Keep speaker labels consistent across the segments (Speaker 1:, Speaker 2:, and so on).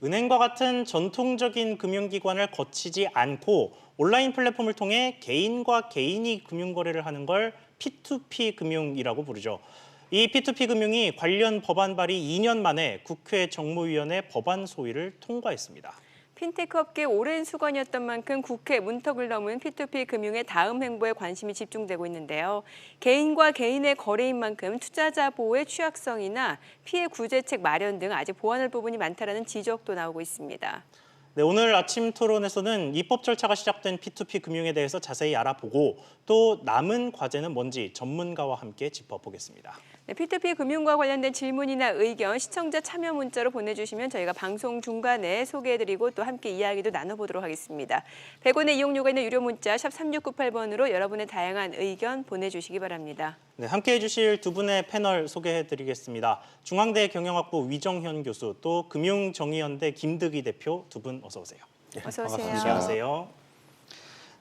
Speaker 1: 은행과 같은 전통적인 금융기관을 거치지 않고 온라인 플랫폼을 통해 개인과 개인이 금융거래를 하는 걸 P2P 금융이라고 부르죠. 이 P2P 금융이 관련 법안 발의 2년 만에 국회 정무위원회 법안 소위를 통과했습니다.
Speaker 2: 핀테크 업계 오랜 수건이었던 만큼 국회 문턱을 넘은 P2P 금융의 다음 행보에 관심이 집중되고 있는데요. 개인과 개인의 거래인 만큼 투자자 보호의 취약성이나 피해 구제책 마련 등 아직 보완할 부분이 많다는 지적도 나오고 있습니다.
Speaker 1: 네, 오늘 아침 토론에서는 입법 절차가 시작된 P2P 금융에 대해서 자세히 알아보고 또 남은 과제는 뭔지 전문가와 함께 짚어보겠습니다.
Speaker 2: 네, P2P 금융과 관련된 질문이나 의견 시청자 참여 문자로 보내주시면 저희가 방송 중간에 소개해드리고 또 함께 이야기도 나눠보도록 하겠습니다. 100원의 이용료가 있는 유료 문자 샵 3698번으로 여러분의 다양한 의견 보내주시기 바랍니다.
Speaker 1: 네, 함께해 주실 두 분의 패널 소개해드리겠습니다. 중앙대 경영학부 위정현 교수, 또 금융정의연대 김득희 대표 두 분 어서 오세요.
Speaker 2: 어서 오세요.
Speaker 1: 안녕하세요.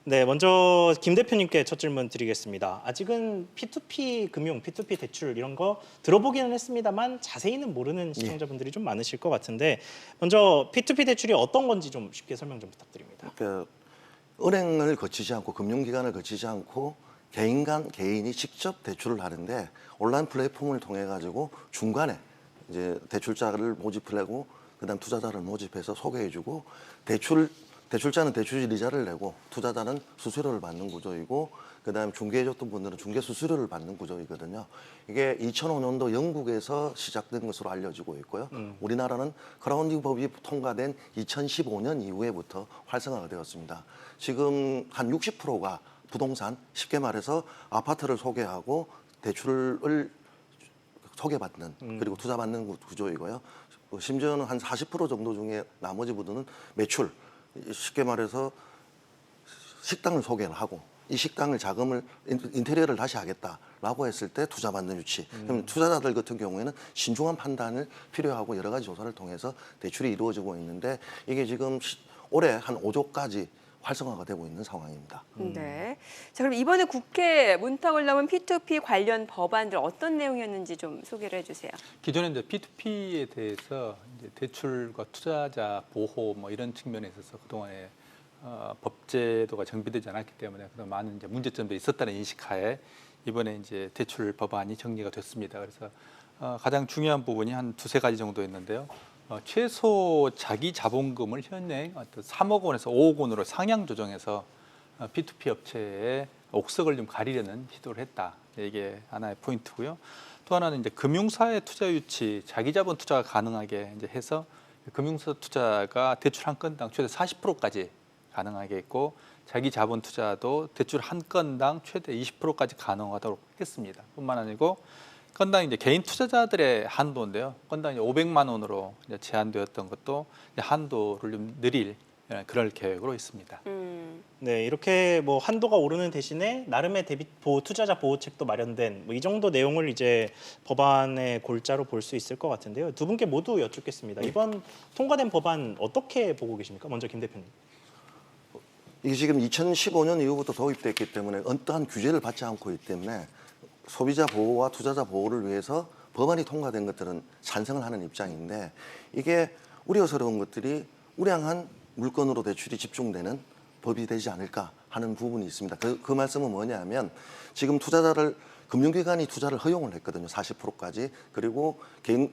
Speaker 1: 네, 먼저 김 대표님께 첫 질문 드리겠습니다. 아직은 P2P 금융, P2P 대출 이런 거 들어보기는 했습니다만 자세히는 모르는 시청자분들이 좀 많으실 것 같은데 먼저 P2P 대출이 어떤 건지 좀 쉽게 설명 좀 부탁드립니다.
Speaker 3: 그러니까 은행을 거치지 않고 금융기관을 거치지 않고 개인 간 개인이 직접 대출을 하는데 온라인 플랫폼을 통해 가지고 중간에 이제 대출자를 모집을 하고 그다음 투자자를 모집해서 소개해주고 대출자는 대출 이자를 내고 투자자는 수수료를 받는 구조이고 그다음 중개해줬던 분들은 중개 수수료를 받는 구조이거든요. 이게 2005년도 영국에서 시작된 것으로 알려지고 있고요. 우리나라는 크라운딩 법이 통과된 2015년 이후에부터 활성화가 되었습니다. 지금 한 60%가 부동산, 쉽게 말해서 아파트를 소개하고 대출을 소개받는 그리고 투자받는 구조이고요. 심지어는 한 40% 정도 중에 나머지 부분은 매출, 쉽게 말해서 식당을 소개를 하고 이 식당을 자금을 인테리어를 다시 하겠다라고 했을 때 투자받는 유치. 그럼 투자자들 같은 경우에는 신중한 판단을 필요하고 여러 가지 조사를 통해서 대출이 이루어지고 있는데 이게 지금 올해 한 5조까지 활성화가 되고 있는 상황입니다.
Speaker 2: 네. 자, 그럼 이번에 국회 문턱을 넘은 P2P 관련 법안들 어떤 내용이었는지 좀 소개를 해주세요.
Speaker 4: 기존에 이제 P2P에 대해서 이제 대출과 투자자 보호 뭐 이런 측면에 있어서 그동안에 법제도가 정비되지 않았기 때문에 그동안 많은 이제 문제점들이 있었다는 인식하에 이번에 이제 대출 법안이 정리가 됐습니다. 그래서 가장 중요한 부분이 한 두세 가지 정도 있는데요. 최소 자기 자본금을 현행 3억 원에서 5억 원으로 상향 조정해서 P2P 업체의 옥석을 좀 가리려는 시도를 했다. 이게 하나의 포인트고요. 또 하나는 이제 금융사의 투자 유치, 자기 자본 투자가 가능하게 이제 해서 금융사 투자가 대출 한 건당 최대 40%까지 가능하게 했고 자기 자본 투자도 대출 한 건당 최대 20%까지 가능하도록 했습니다. 뿐만 아니고 건당 이제 개인 투자자들의 한도인데요. 건당 이제 500만 원으로 이제 제한되었던 것도 이제 한도를 좀 늘릴 그럴 계획으로 있습니다.
Speaker 1: 네, 이렇게 뭐 한도가 오르는 대신에 나름의 투자자 보호책도 마련된 뭐 이 정도 내용을 이제 법안의 골자로 볼 수 있을 것 같은데요. 두 분께 모두 여쭙겠습니다. 이번 통과된 법안 어떻게 보고 계십니까? 먼저 김 대표님.
Speaker 3: 이게 지금 2015년 이후부터 도입됐기 때문에 어떠한 규제를 받지 않고 있기 때문에 소비자 보호와 투자자 보호를 위해서 법안이 통과된 것들은 찬성을 하는 입장인데 이게 우려스러운 것들이 우량한 물건으로 대출이 집중되는 법이 되지 않을까 하는 부분이 있습니다. 그 말씀은 뭐냐면 지금 금융기관이 투자를 허용을 했거든요. 40%까지. 그리고 개인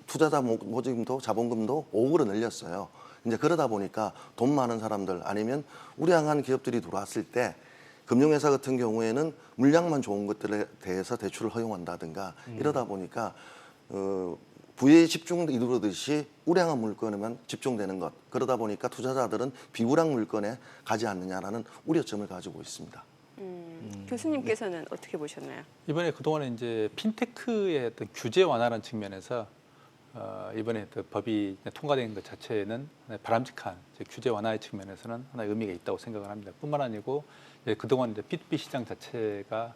Speaker 3: 투자자 모집도 자본금도 5억으로 늘렸어요. 이제 그러다 보니까 돈 많은 사람들 아니면 우량한 기업들이 들어왔을 때 금융회사 같은 경우에는 물량만 좋은 것들에 대해서 대출을 허용한다든가 이러다 보니까 부의 집중도 이루듯이 우량한 물건에만 집중되는 것. 그러다 보니까 투자자들은 비우량 물건에 가지 않느냐라는 우려점을 가지고 있습니다.
Speaker 2: 교수님께서는 어떻게 보셨나요?
Speaker 4: 이번에 그동안에 이제 핀테크의 어떤 규제 완화라는 측면에서 이번에 그 법이 통과된 것 자체는 바람직한 규제 완화의 측면에서는 하나의 의미가 있다고 생각을 합니다. 뿐만 아니고 그동안 이제 P2P 시장 자체가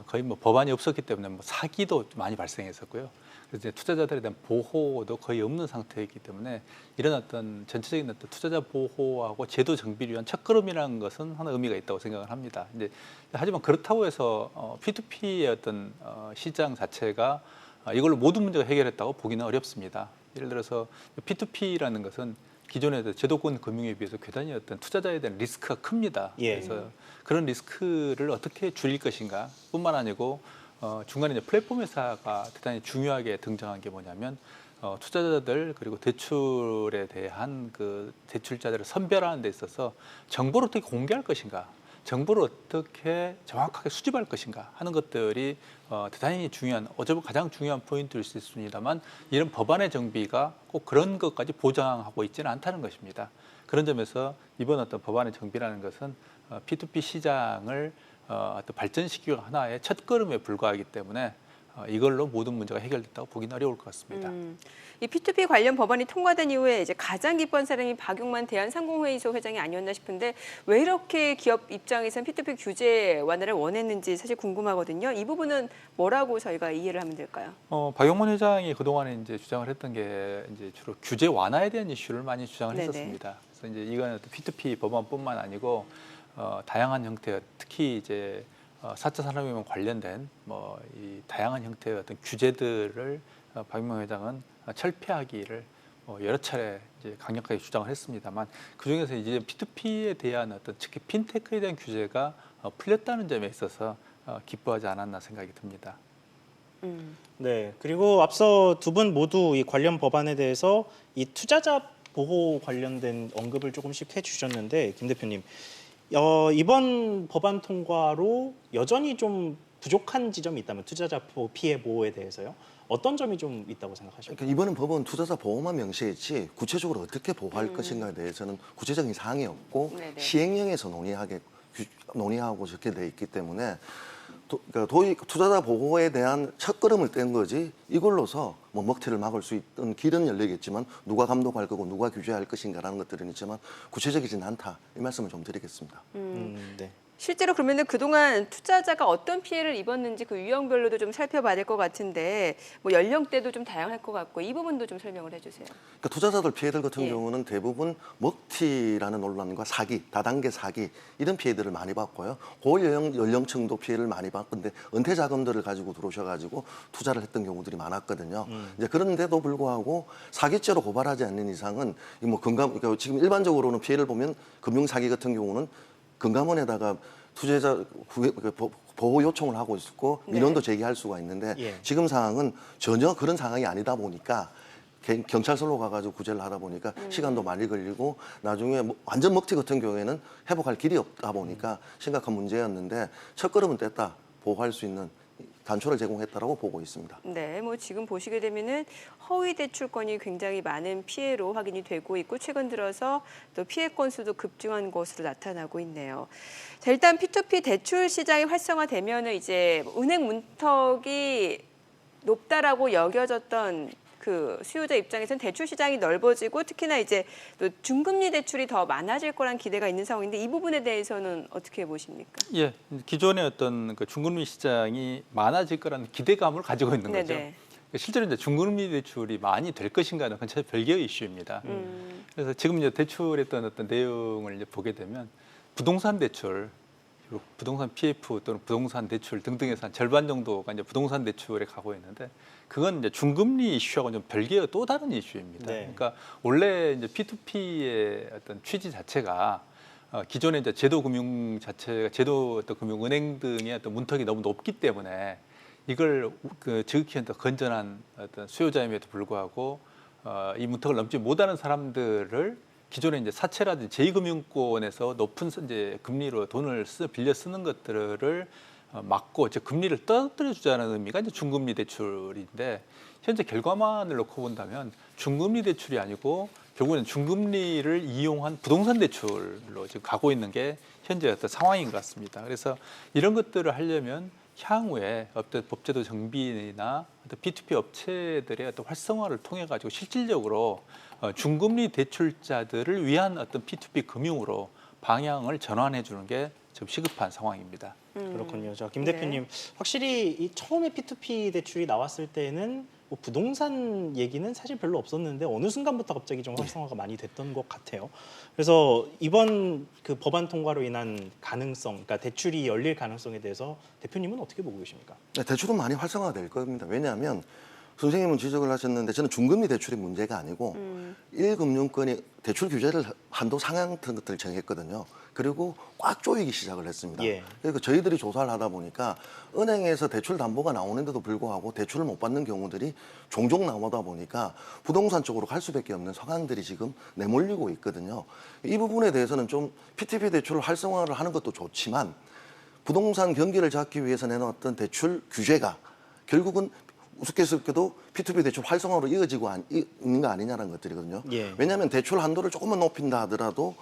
Speaker 4: 거의 뭐 법안이 없었기 때문에 뭐 사기도 많이 발생했었고요. 그래서 이제 투자자들에 대한 보호도 거의 없는 상태이기 때문에 이런 어떤 전체적인 어떤 투자자 보호하고 제도 정비를 위한 첫걸음이라는 것은 하나 의미가 있다고 생각을 합니다. 이제 하지만 그렇다고 해서 P2P의 어떤 시장 자체가 이걸로 모든 문제가 해결했다고 보기는 어렵습니다. 예를 들어서 P2P라는 것은 기존의 제도권 금융에 비해서 굉장히 어떤 투자자에 대한 리스크가 큽니다.
Speaker 1: 예.
Speaker 4: 그래서 그런 리스크를 어떻게 줄일 것인가 뿐만 아니고 중간에 이제 플랫폼 회사가 대단히 중요하게 등장한 게 뭐냐면 투자자들 그리고 대출에 대한 그 대출자들을 선별하는 데 있어서 정보를 어떻게 공개할 것인가, 정보를 어떻게 정확하게 수집할 것인가 하는 것들이 대단히 중요한, 어쩌면 가장 중요한 포인트일 수 있습니다만 이런 법안의 정비가 꼭 그런 것까지 보장하고 있지는 않다는 것입니다. 그런 점에서 이번 어떤 법안의 정비라는 것은 P2P 시장을 어떤 발전시키기 하나의 첫걸음에 불과하기 때문에 이걸로 모든 문제가 해결됐다고 보기는 어려울 것 같습니다.
Speaker 2: 이 P2P 관련 법안이 통과된 이후에 이제 가장 기뻐한 사람이 박용만 대한상공회의소 회장이 아니었나 싶은데 왜 이렇게 기업 입장에서는 P2P 규제 완화를 원했는지 사실 궁금하거든요. 이 부분은 뭐라고 저희가 이해를 하면 될까요?
Speaker 4: 박용만 회장이 그동안에 이제 주장을 했던 게 이제 주로 규제 완화에 대한 이슈를 많이 주장을
Speaker 2: 네네.
Speaker 4: 했었습니다. 그래서 이제 이건 P2P 법안뿐만 아니고 다양한 형태, 특히 이제 4차 산업혁명 관련된 이 다양한 형태의 어떤 규제들을 박용만 회장은 철폐하기를 여러 차례 이제 강력하게 주장을 했습니다만 그 중에서 이제 P2P에 대한 어떤 특히 핀테크에 대한 규제가 풀렸다는 점에 있어서 기뻐하지 않았나 생각이 듭니다.
Speaker 1: 네, 그리고 앞서 두 분 모두 이 관련 법안에 대해서 이 투자자 보호 관련된 언급을 조금씩 해주셨는데 김 대표님, 이번 법안 통과로 여전히 좀 부족한 지점이 있다면 투자자 피해 보호에 대해서요. 어떤 점이 좀 있다고 생각하십니까?
Speaker 3: 그러니까 이번은 법은 투자자 보호만 명시했지 구체적으로 어떻게 보호할 것인가에 대해서는 구체적인 사항이 없고
Speaker 2: 네네.
Speaker 3: 시행령에서 논의하고 적게 돼 있기 때문에 그러니까 투자자 보호에 대한 첫걸음을 뗀 거지 이걸로서 뭐 먹튀를 막을 수 있던 길은 열리겠지만 누가 감독할 거고 누가 규제할 것인가라는 것들은 있지만 구체적이진 않다 이 말씀을 좀 드리겠습니다.
Speaker 1: 네.
Speaker 2: 실제로 그러면은 그동안 투자자가 어떤 피해를 입었는지 그 유형별로도 좀 살펴봐야 될 것 같은데 뭐 연령대도 좀 다양할 것 같고 이 부분도 좀 설명을 해주세요.
Speaker 3: 그러니까 투자자들 피해들 같은
Speaker 2: 예.
Speaker 3: 경우는 대부분 먹튀라는 논란과 사기, 다단계 사기 이런 피해들을 많이 받고요. 고연령층도 피해를 많이 받는데 은퇴 자금들을 가지고 들어오셔가지고 투자를 했던 경우들이 많았거든요. 이제 그런데도 불구하고 사기죄로 고발하지 않는 이상은 그러니까 지금 일반적으로는 피해를 보면 금융 사기 같은 경우는 금감원에다가 투자자 보호 요청을 하고 있었고 민원도 제기할 수가 있는데
Speaker 1: 예.
Speaker 3: 지금 상황은 전혀 그런 상황이 아니다 보니까 경찰서로 가가지고 구제를 하다 보니까 시간도 많이 걸리고 나중에 완전 먹튀 같은 경우에는 회복할 길이 없다 보니까 심각한 문제였는데 첫걸음은 뗐다 보호할 수 있는 단초를 제공했다라고 보고 있습니다.
Speaker 2: 네, 뭐 지금 보시게 되면은 허위 대출권이 굉장히 많은 피해로 확인이 되고 있고 최근 들어서 또 피해 건수도 급증한 것으로 나타나고 있네요. 자, 일단 P2P 대출 시장이 활성화되면은 이제 은행 문턱이 높다라고 여겨졌던 그 수요자 입장에서는 대출 시장이 넓어지고 특히나 이제 또 중금리 대출이 더 많아질 거란 기대가 있는 상황인데 이 부분에 대해서는 어떻게 보십니까?
Speaker 4: 예, 기존의 어떤 그 중금리 시장이 많아질 거라는 기대감을 가지고 있는 거죠.
Speaker 2: 네네.
Speaker 4: 실제로 이제 중금리 대출이 많이 될 것인가는 그건 전혀 별개의 이슈입니다. 그래서 지금 이제 대출했던 어떤 내용을 이제 보게 되면 부동산 대출, 그리고 부동산 PF 또는 부동산 대출 등등에서 한 절반 정도가 이제 부동산 대출에 가고 있는데 그건 이제 중금리 이슈하고는 좀 별개의 또 다른 이슈입니다.
Speaker 1: 네.
Speaker 4: 그러니까 원래 이제 P2P의 어떤 취지 자체가 기존의 이제 제도 금융 자체가 제도 어떤 금융 은행 등의 어떤 문턱이 너무 높기 때문에 이걸 그 지극히 건전한 어떤 수요자임에도 불구하고 이 문턱을 넘지 못하는 사람들을 기존에 이제 사채라든지 제2금융권에서 높은 이제 금리로 돈을 빌려 쓰는 것들을 막고 즉 금리를 떨어뜨려 주자는 의미가 이제 중금리 대출인데 현재 결과만을 놓고 본다면 중금리 대출이 아니고 결국은 중금리를 이용한 부동산 대출로 지금 가고 있는 게 현재 어떤 상황인 것 같습니다. 그래서 이런 것들을 하려면 향후에 어떤 법제도 정비나 어떤 P2P 업체들의 어떤 활성화를 통해 가지고 실질적으로 중금리 대출자들을 위한 어떤 P2P 금융으로 방향을 전환해 주는 게 좀 시급한 상황입니다.
Speaker 1: 그렇군요. 자, 김
Speaker 2: 네.
Speaker 1: 대표님, 확실히 이 처음에 P2P 대출이 나왔을 때는 뭐 부동산 얘기는 사실 별로 없었는데 어느 순간부터 갑자기 좀 활성화가 많이 됐던 것 같아요. 그래서 이번 그 법안 통과로 인한 가능성, 그러니까 대출이 열릴 가능성에 대해서 대표님은 어떻게 보고 계십니까?
Speaker 3: 네, 대출은 많이 활성화될 겁니다. 왜냐하면 선생님은 지적을 하셨는데 저는 중금리 대출이 문제가 아니고 1금융권이 대출 규제를 한도 상향 같은 것들을 정했거든요. 그리고 꽉 조이기 시작을 했습니다.
Speaker 1: 예.
Speaker 3: 그리고 저희들이 조사를 하다 보니까 은행에서 대출 담보가 나오는데도 불구하고 대출을 못 받는 경우들이 종종 나오다 보니까 부동산 쪽으로 갈 수밖에 없는 상황들이 지금 내몰리고 있거든요. 이 부분에 대해서는 좀 PTP 대출을 활성화를 하는 것도 좋지만 부동산 경기를 잡기 위해서 내놓았던 대출 규제가 결국은 우습게도 P2P 대출 활성화로 이어지고 있는 거 아니냐는 것들이거든요.
Speaker 1: 예.
Speaker 3: 왜냐하면 대출 한도를 조금만 높인다 하더라도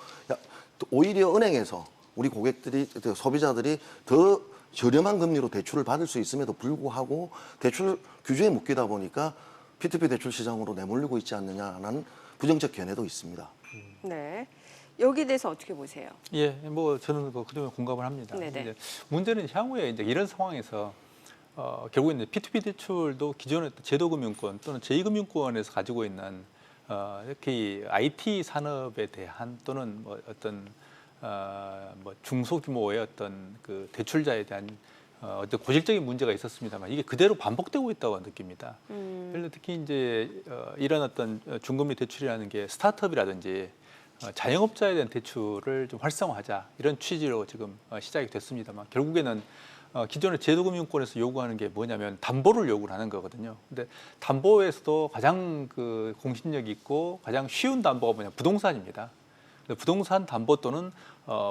Speaker 3: 오히려 은행에서 우리 고객들이, 소비자들이 더 저렴한 금리로 대출을 받을 수 있음에도 불구하고 대출 규제에 묶이다 보니까 P2P 대출 시장으로 내몰리고 있지 않느냐는 부정적 견해도 있습니다.
Speaker 2: 네. 여기에 대해서 어떻게 보세요?
Speaker 4: 예, 뭐 저는 그대로 공감을 합니다.
Speaker 2: 네네.
Speaker 4: 이제 문제는 향후에 이제 이런 상황에서 결국에는 P2P 대출도 기존의 제도금융권 또는 제2금융권에서 가지고 있는 특히 IT 산업에 대한 또는 뭐 어떤 뭐 중소규모의 어떤 그 대출자에 대한 어떤 고질적인 문제가 있었습니다만 이게 그대로 반복되고 있다고 느낍니다. 그래서 특히 이제 이런 어떤 중금리 대출이라는 게 스타트업이라든지 자영업자에 대한 대출을 좀 활성화하자 이런 취지로 지금 시작이 됐습니다만 결국에는 기존의 제도금융권에서 요구하는 게 뭐냐면 담보를 요구를 하는 거거든요. 근데 담보에서도 가장 그 공신력 있고 가장 쉬운 담보가 뭐냐 부동산입니다. 부동산 담보 또는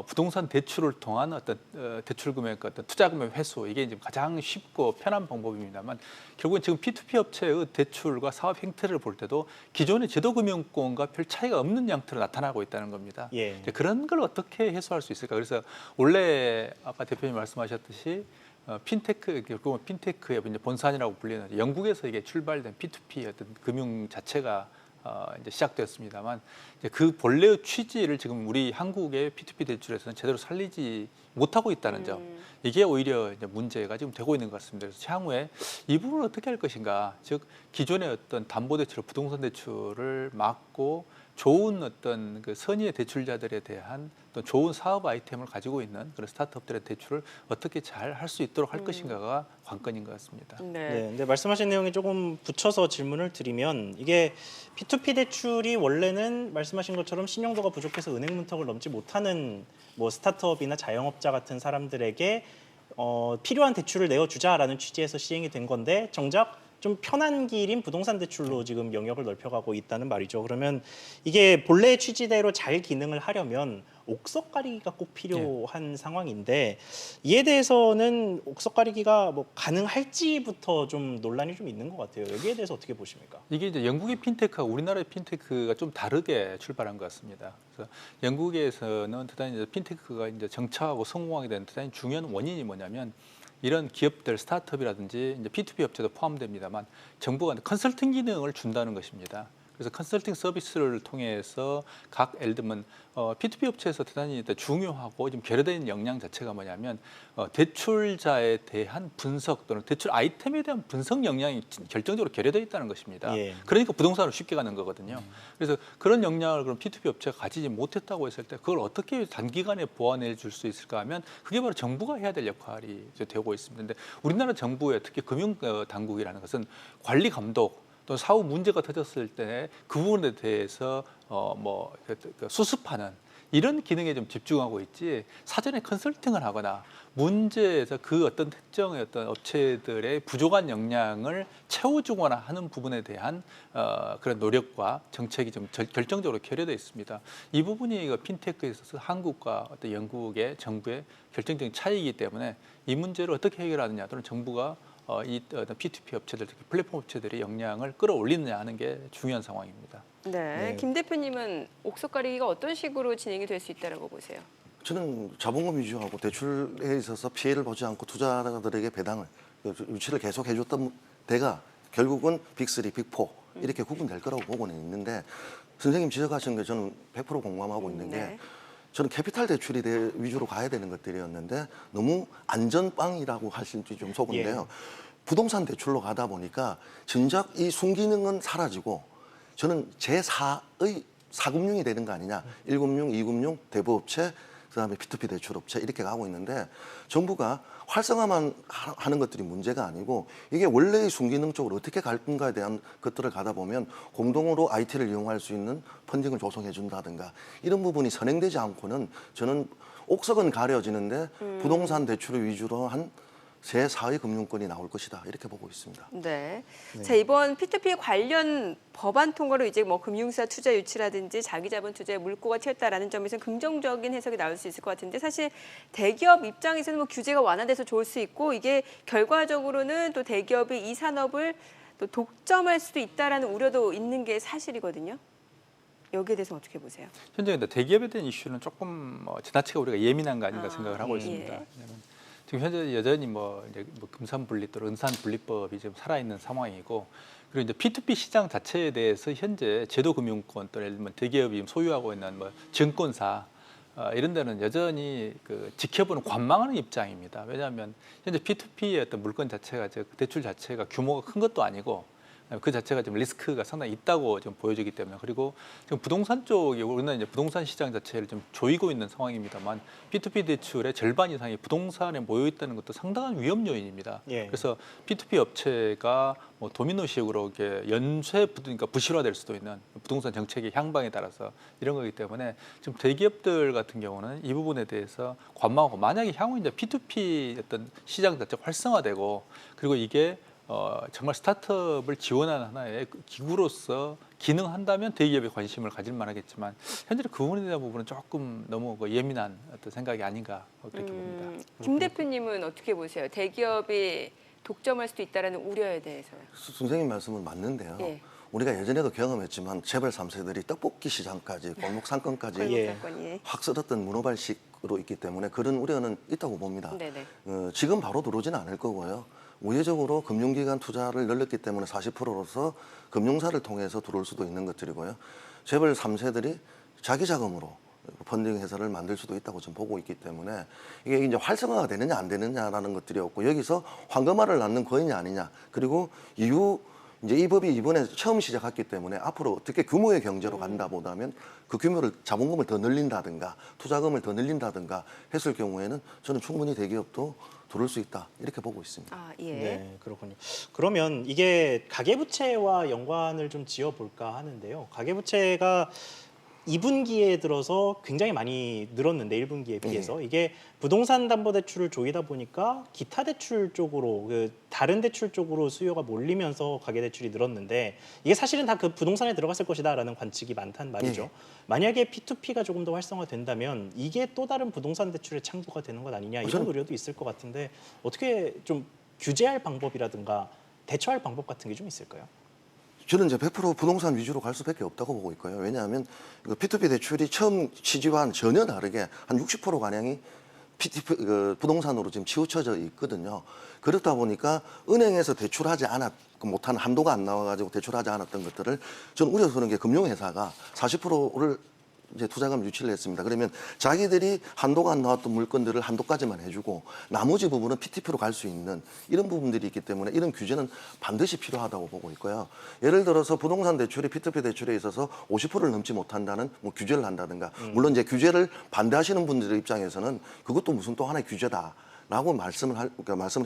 Speaker 4: 부동산 대출을 통한 어떤 대출 금액, 어떤 투자 금액 회수 이게 이제 가장 쉽고 편한 방법입니다만 결국은 지금 P2P 업체의 대출과 사업 행태를 볼 때도 기존의 제도금융권과 별 차이가 없는 양태로 나타나고 있다는 겁니다.
Speaker 1: 예.
Speaker 4: 그런 걸 어떻게 해소할 수 있을까? 그래서 원래 아까 대표님 말씀하셨듯이 핀테크, 결국은 핀테크의 이제 본산이라고 불리는 영국에서 이게 출발된 P2P 어떤 금융 자체가 이제 시작되었습니다만 이제 그 본래의 취지를 지금 우리 한국의 P2P 대출에서는 제대로 살리지 못하고 있다는 점 이게 오히려 이제 문제가 지금 되고 있는 것 같습니다. 그래서 향후에 이 부분을 어떻게 할 것인가, 즉 기존의 어떤 담보대출, 부동산 대출을 막고 좋은 어떤 그 선의의 대출자들에 대한 또 좋은 사업 아이템을 가지고 있는 그런 스타트업들의 대출을 어떻게 잘 할 수 있도록 할 것인가가 관건인 것 같습니다.
Speaker 1: 네, 근데 말씀하신 내용에 조금 붙여서 질문을 드리면 이게 P2P 대출이 원래는 말씀하신 것처럼 신용도가 부족해서 은행 문턱을 넘지 못하는 뭐 스타트업이나 자영업자 같은 사람들에게 필요한 대출을 내어주자라는 취지에서 시행이 된 건데 정작 좀 편한 길인 부동산 대출로 지금 영역을 넓혀가고 있다는 말이죠. 그러면 이게 본래의 취지대로 잘 기능을 하려면 옥석 가리기가 꼭 필요한 상황인데 이에 대해서는 옥석 가리기가 뭐 가능할지부터 좀 논란이 좀 있는 것 같아요. 여기에 대해서 어떻게 보십니까?
Speaker 4: 이게 이제 영국의 핀테크와 우리나라의 핀테크가 좀 다르게 출발한 것 같습니다. 그래서 영국에서는 대단히 이제 핀테크가 이제 정착하고 성공하게 된 대단히 중요한 원인이 뭐냐면 이런 기업들, 스타트업이라든지 이제 P2P 업체도 포함됩니다만 정부가 컨설팅 기능을 준다는 것입니다. 그래서 컨설팅 서비스를 통해서 각 예를 들면 P2P 업체에서 대단히 중요하고 지금 결여된 역량 자체가 뭐냐면 대출자에 대한 분석 또는 대출 아이템에 대한 분석 역량이 결정적으로 결여되어 있다는 것입니다.
Speaker 1: 예.
Speaker 4: 그러니까 부동산을 쉽게 가는 거거든요. 그래서 그런 역량을 그럼 P2P 업체가 가지지 못했다고 했을 때 그걸 어떻게 단기간에 보완해 줄 수 있을까 하면 그게 바로 정부가 해야 될 역할이 이제 되고 있습니다. 근데 우리나라 정부의 특히 금융 당국이라는 것은 관리 감독 또 사후 문제가 터졌을 때 그 부분에 대해서 수습하는 이런 기능에 좀 집중하고 있지 사전에 컨설팅을 하거나 문제에서 그 어떤 특정의 어떤 업체들의 부족한 역량을 채워주거나 하는 부분에 대한 그런 노력과 정책이 좀 결정적으로 결여되어 있습니다. 이 부분이 핀테크에 있어서 한국과 어떤 영국의 정부의 결정적인 차이이기 때문에 이 문제를 어떻게 해결하느냐 또는 정부가 이 P2P 업체들, 특히 플랫폼 업체들의 역량을 끌어올리느냐 하는 게 중요한 상황입니다.
Speaker 2: 네, 김 대표님은 옥석 가리기가 어떤 식으로 진행이 될 수 있다고 보세요?
Speaker 3: 저는 자본금 위주하고 대출에 있어서 피해를 보지 않고 투자자들에게 배당을 유치를 계속 해줬던 데가 결국은 빅3, 빅4 이렇게 구분될 거라고 보고는 있는데 선생님 지적하신 게 저는 100% 공감하고 있는 게
Speaker 2: 네.
Speaker 3: 저는 캐피탈 대출이 위주로 가야 되는 것들이었는데 너무 안전빵이라고 하실지 좀 속은데요. 부동산 대출로 가다 보니까 정작 이 순기능은 사라지고 저는 제4의 4금융이 되는 거 아니냐. 1금융, 2금융, 대부업체, 그다음에 P2P 대출업체 이렇게 가고 있는데 정부가 활성화만 하는 것들이 문제가 아니고 이게 원래의 순기능 쪽으로 어떻게 갈 건가에 대한 것들을 가다 보면 공동으로 IT를 이용할 수 있는 펀딩을 조성해 준다든가 이런 부분이 선행되지 않고는 저는 옥석은 가려지는데 부동산 대출을 위주로 한 새 사회 금융권이 나올 것이다 이렇게 보고 있습니다.
Speaker 2: 네. 자, 이번 P2P 관련 법안 통과로 이제 뭐 금융사 투자 유치라든지 자기자본 투자에 물꼬가 튀었다라는 점에서 긍정적인 해석이 나올 수 있을 것 같은데 사실 대기업 입장에서는 뭐 규제가 완화돼서 좋을 수 있고 이게 결과적으로는 또 대기업이 이 산업을 또 독점할 수도 있다라는 우려도 있는 게 사실이거든요. 여기에 대해서 어떻게 보세요?
Speaker 4: 현재 대기업에 대한 이슈는 조금 지나치게 우리가 예민한 거 아닌가 생각을 하고 있습니다.
Speaker 2: 예.
Speaker 4: 왜냐하면 지금 현재 여전히 이제 금산분리 또 은산분리법이 지금 살아있는 상황이고 그리고 이제 P2P 시장 자체에 대해서 현재 제도금융권 또 예를 들면 대기업이 소유하고 있는 증권사 이런 데는 여전히 지켜보는 관망하는 입장입니다. 왜냐하면 현재 P2P의 어떤 물건 자체가 대출 자체가 규모가 큰 것도 아니고 그 자체가 좀 리스크가 상당히 있다고 좀 보여지기 때문에 그리고 지금 부동산 쪽이 우리는 이제 부동산 시장 자체를 좀 조이고 있는 상황입니다만 P2P 대출의 절반 이상이 부동산에 모여 있다는 것도 상당한 위험 요인입니다.
Speaker 1: 예.
Speaker 4: 그래서 P2P 업체가 도미노식으로 이렇게 그러니까 부실화될 수도 있는 부동산 정책의 향방에 따라서 이런 거기 때문에 지금 대기업들 같은 경우는 이 부분에 대해서 관망하고 만약에 향후 이제 P2P 어떤 시장 자체가 활성화되고 그리고 이게 정말 스타트업을 지원하는 하나의 기구로서 기능한다면 대기업에 관심을 가질 만하겠지만 현재 그 부분에 대한 부분은 조금 너무 예민한 어떤 생각이 아닌가 그렇게 봅니다.
Speaker 2: 김 대표님은 어떻게 보세요? 대기업이 독점할 수도 있다라는 우려에 대해서요.
Speaker 3: 선생님 말씀은 맞는데요.
Speaker 2: 예.
Speaker 3: 우리가 예전에도 경험했지만 재벌 3세들이 떡볶이 시장까지 골목 상권까지
Speaker 1: 예.
Speaker 2: 사건이.
Speaker 3: 확 쓸었던 문어발식으로 있기 때문에 그런 우려는 있다고 봅니다.
Speaker 2: 네네.
Speaker 3: 지금 바로 들어오지는 않을 거고요. 우회적으로 금융기관 투자를 늘렸기 때문에 40%로서 금융사를 통해서 들어올 수도 있는 것들이고요. 재벌 3세들이 자기 자금으로 펀딩 회사를 만들 수도 있다고 좀 보고 있기 때문에 이게 이제 활성화가 되느냐 안 되느냐라는 것들이 없고 여기서 황금알을 낳는 거이냐 아니냐 그리고 이후 이제 이 법이 이번에 처음 시작했기 때문에 앞으로 어떻게 규모의 경제로 간다 보다면 그 규모를 자본금을 더 늘린다든가 투자금을 더 늘린다든가 했을 경우에는 저는 충분히 대기업도 들어올 수 있다 이렇게 보고 있습니다.
Speaker 2: 아, 예.
Speaker 1: 네, 그렇군요. 그러면 이게 가계부채와 연관을 좀 지어볼까 하는데요. 가계부채가 2분기에 들어서 굉장히 많이 늘었는데 1분기에 비해서 이게 부동산 담보 대출을 조이다 보니까 기타 대출 쪽으로 다른 대출 쪽으로 수요가 몰리면서 가계 대출이 늘었는데 이게 사실은 다 그 부동산에 들어갔을 것이다라는 관측이 많단 말이죠.
Speaker 3: 예.
Speaker 1: 만약에 P2P가 조금 더 활성화된다면 이게 또 다른 부동산 대출의 창구가 되는 것 아니냐 이런
Speaker 3: 저는-
Speaker 1: 우려도 있을 것 같은데 어떻게 좀 규제할 방법이라든가 대처할 방법 같은 게 좀 있을까요?
Speaker 3: 저는 이제 100% 부동산 위주로 갈 수밖에 없다고 보고 있고요. 왜냐하면 이거 P2P 대출이 처음 취지와는 전혀 다르게 한 60% 가량이 PTP, 부동산으로 지금 치우쳐져 있거든요. 그렇다 보니까 은행에서 대출하지 못한 한도가 안 나와가지고 대출하지 않았던 것들을 저는 우려스러운 게 금융회사가 40%를 이제 투자금 유치를 했습니다. 그러면 자기들이 한도가 안 나왔던 물건들을 한도까지만 해주고 나머지 부분은 PTP로 갈 수 있는 이런 부분들이 있기 때문에 이런 규제는 반드시 필요하다고 보고 있고요. 예를 들어서 부동산 대출이 P2P 대출에 있어서 50%를 넘지 못한다는 규제를 한다든가 물론 이제 규제를 반대하시는 분들의 입장에서는 그것도 무슨 또 하나의 규제다. 라고 말씀을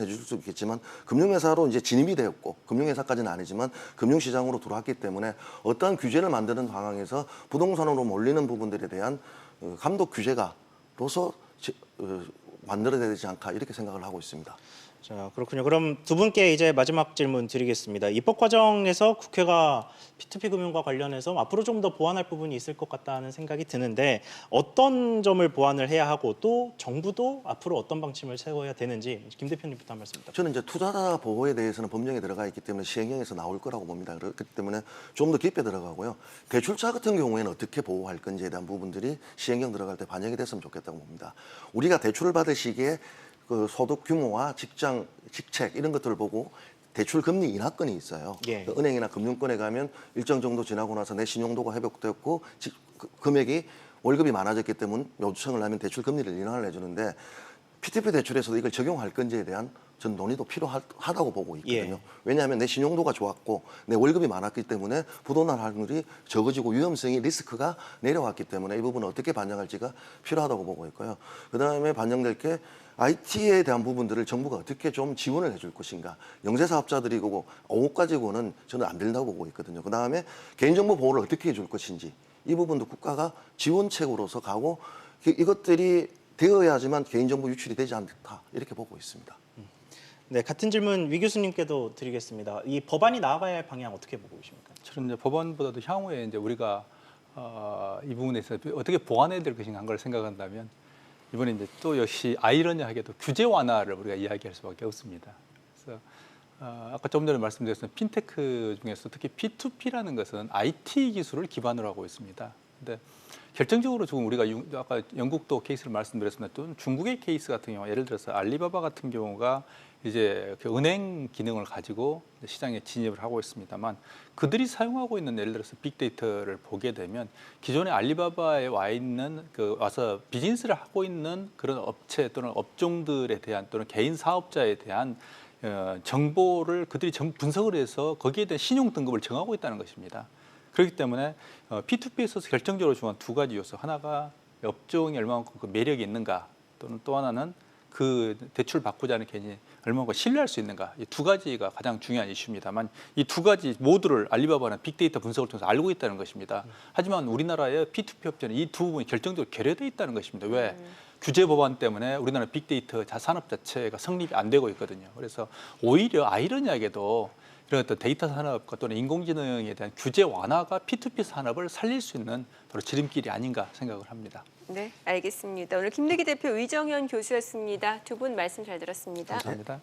Speaker 3: 해주실 수 있겠지만 금융회사로 이제 진입이 되었고 금융회사까지는 아니지만 금융시장으로 들어왔기 때문에 어떠한 규제를 만드는 상황에서 부동산으로 몰리는 부분들에 대한 감독 규제가로서 만들어야 되지 않을까 이렇게 생각을 하고 있습니다.
Speaker 1: 자, 그렇군요. 그럼 두 분께 이제 마지막 질문 드리겠습니다. 입법 과정에서 국회가 P2P 금융과 관련해서 앞으로 좀 더 보완할 부분이 있을 것 같다는 생각이 드는데 어떤 점을 보완을 해야 하고 또 정부도 앞으로 어떤 방침을 세워야 되는지 김 대표님부터 한 말씀 부탁드립니다.
Speaker 3: 저는 이제 투자자 보호에 대해서는 법령에 들어가 있기 때문에 시행령에서 나올 거라고 봅니다. 그렇기 때문에 좀 더 깊게 들어가고요. 대출자 같은 경우에는 어떻게 보호할 건지에 대한 부분들이 시행령 들어갈 때 반영이 됐으면 좋겠다고 봅니다. 우리가 대출을 받을 시기에 그 소득 규모와 직장, 직책 이런 것들을 보고 대출 금리 인하권이 있어요.
Speaker 1: 예.
Speaker 3: 그 은행이나 금융권에 가면 일정 정도 지나고 나서 내 신용도가 회복됐고 금액이 월급이 많아졌기 때문에 요청을 하면 대출 금리를 인하를 해주는데 P2P 대출에서도 이걸 적용할 건지에 대한 전 논의도 필요하다고 보고 있거든요.
Speaker 1: 예.
Speaker 3: 왜냐하면 내 신용도가 좋았고 내 월급이 많았기 때문에 부도날 확률이 적어지고 위험성이 리스크가 내려왔기 때문에 이 부분을 어떻게 반영할지가 필요하다고 보고 있고요. 그다음에 반영될 게 IT에 대한 부분들을 정부가 어떻게 좀 지원을 해줄 것인가. 영세사업자들이고 5억 가지고는 저는 안 된다고 보고 있거든요. 그다음에 개인정보 보호를 어떻게 해줄 것인지 이 부분도 국가가 지원책으로서 가고 이것들이 되어야지만 개인정보 유출이 되지 않다 이렇게 보고 있습니다.
Speaker 1: 네, 같은 질문 위 교수님께도 드리겠습니다. 이 법안이 나아가야 할 방향 어떻게 보고 계십니까?
Speaker 4: 저는 이제 법안보다도 향후에 이제 우리가 이 부분에서 어떻게 보완해야 될 것인가 한 걸 생각한다면 이번에 이제 또 역시 아이러니하게도 규제 완화를 우리가 이야기할 수밖에 없습니다. 그래서 아까 조금 전에 말씀드렸던 핀테크 중에서 특히 P2P라는 것은 IT 기술을 기반으로 하고 있습니다. 근데 결정적으로 지금 우리가 아까 영국도 케이스를 말씀드렸습니다. 또 중국의 케이스 같은 경우 예를 들어서 알리바바 같은 경우가 이제 그 은행 기능을 가지고 시장에 진입을 하고 있습니다만 그들이 사용하고 있는 예를 들어서 빅데이터를 보게 되면 기존의 알리바바에 와 있는 와서 비즈니스를 하고 있는 그런 업체 또는 업종들에 대한 또는 개인 사업자에 대한 정보를 그들이 분석을 해서 거기에 대한 신용 등급을 정하고 있다는 것입니다. 그렇기 때문에 P2P에 있어서 결정적으로 중요한 두 가지 요소. 하나가 업종이 얼마만큼 그 매력이 있는가 또는 또 하나는 그 대출 받고자 하는 개인이 얼마만큼 신뢰할 수 있는가. 이 두 가지가 가장 중요한 이슈입니다만 이 두 가지 모두를 알리바바는 빅데이터 분석을 통해서 알고 있다는 것입니다. 하지만 우리나라의 P2P 업체는 이 두 부분이 결정적으로 결여되어 있다는 것입니다. 왜? 규제 법안 때문에 우리나라 빅데이터 산업 자체가 성립이 안 되고 있거든요. 그래서 오히려 아이러니하게도 이런 어떤 데이터 산업과 또는 인공지능에 대한 규제 완화가 P2P 산업을 살릴 수 있는 바로 지름길이 아닌가 생각을 합니다.
Speaker 2: 네, 알겠습니다. 오늘 김대기 대표, 위정현 교수였습니다. 두 분 말씀 잘 들었습니다.
Speaker 4: 감사합니다.